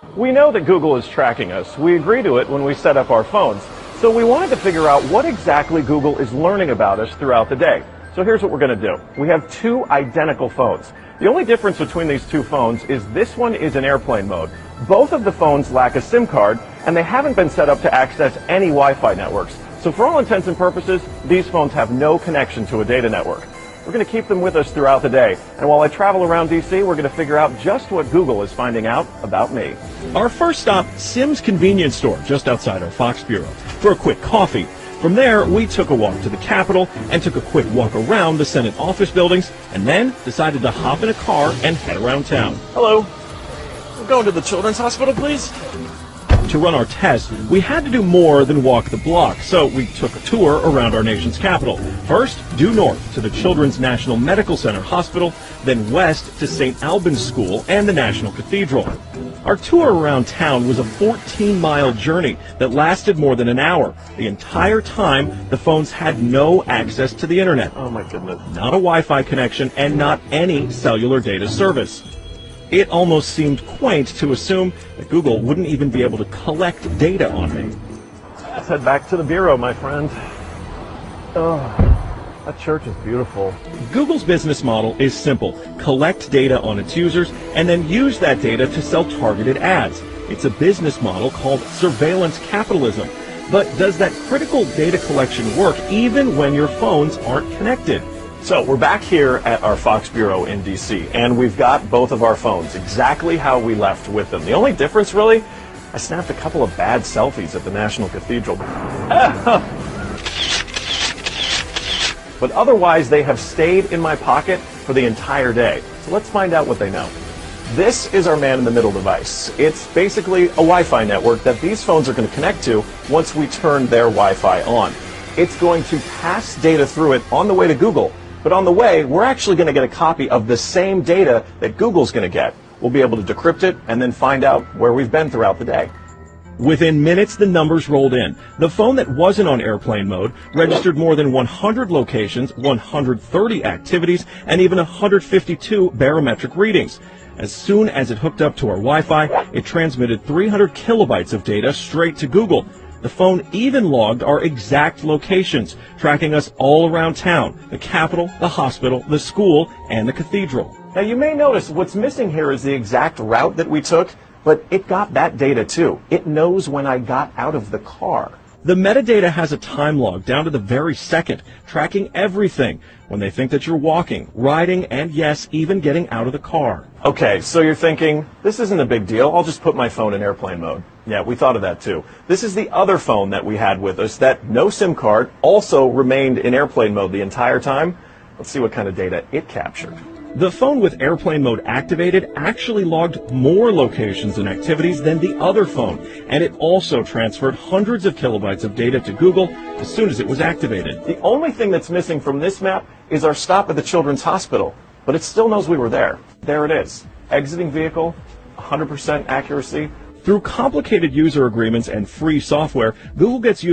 We know that Google is tracking us. We agree to it when we set up our phones. So we wanted to figure out what exactly Google is learning about us throughout the day. So here's what we're going to do. We have two identical phones. The only difference between these two phones is this one is in airplane mode. Both of the phones lack a SIM card, and they haven't been set up to access any Wi-Fi networks. So for all intents and purposes, these phones have no connection to a data network. We're going to keep them with us throughout the day. And while I travel around DC, we're going to figure out just what Google is finding out about me. Our first stop, Sim's convenience store, just outside our Fox Bureau, for a quick coffee. From there, we took a walk to the Capitol and took a quick walk around the Senate office buildings, and then decided to hop in a car and head around town. Hello. We're going to the Children's Hospital, please. To run our test, we had to do more than walk the block, so we took a tour around our nation's capital. First, due north to the Children's National Medical Center Hospital, then west to St. Albans School and the National Cathedral. Our tour around town was a 14-mile journey that lasted more than an hour. The entire time, the phones had no access to the internet. Oh my goodness. Not a Wi-Fi connection and not any cellular data service. It almost seemed quaint to assume that Google wouldn't even be able to collect data on me. Let's head back to the Bureau, my friend. Oh, that church is beautiful. Google's business model is simple. Collect data on its users and then use that data to sell targeted ads. It's a business model called surveillance capitalism. But does that critical data collection work even when your phones aren't connected? So we're back here at our Fox Bureau in DC, and we've got both of our phones exactly how we left with them. The only difference, really, I snapped a couple of bad selfies at the National Cathedral. But otherwise, they have stayed in my pocket for the entire day. So let's find out what they know. This is our man-in-the-middle device. It's basically a Wi-Fi network that these phones are going to connect to once we turn their Wi-Fi on. It's going to pass data through it on the way to Google. But on the way, we're actually going to get a copy of the same data that Google's going to get. We'll be able to decrypt it and then find out where we've been throughout the day. Within minutes, the numbers rolled in. The phone that wasn't on airplane mode registered more than 100 locations, 130 activities, and even 152 barometric readings. As soon as it hooked up to our Wi-Fi, it transmitted 300 kilobytes of data straight to Google. The phone even logged our exact locations, tracking us all around town, the Capitol, the hospital, the school, and the cathedral. Now you may notice what's missing here is the exact route that we took, but it got that data too. It knows when I got out of the car. The metadata has a time log down to the very second, tracking everything when they think that you're walking, riding, and yes, even getting out of the car. Okay, so you're thinking, this isn't a big deal. I'll just put my phone in airplane mode. Yeah, we thought of that too. This is the other phone that we had with us that no SIM card also remained in airplane mode the entire time. Let's see what kind of data it captured. The phone with airplane mode activated actually logged more locations and activities than the other phone, and it also transferred hundreds of kilobytes of data to Google as soon as it was activated. The only thing that's missing from this map is our stop at the Children's Hospital, but it still knows we were there. There it is. Exiting vehicle, 100% accuracy. Through complicated user agreements and free software, Google gets users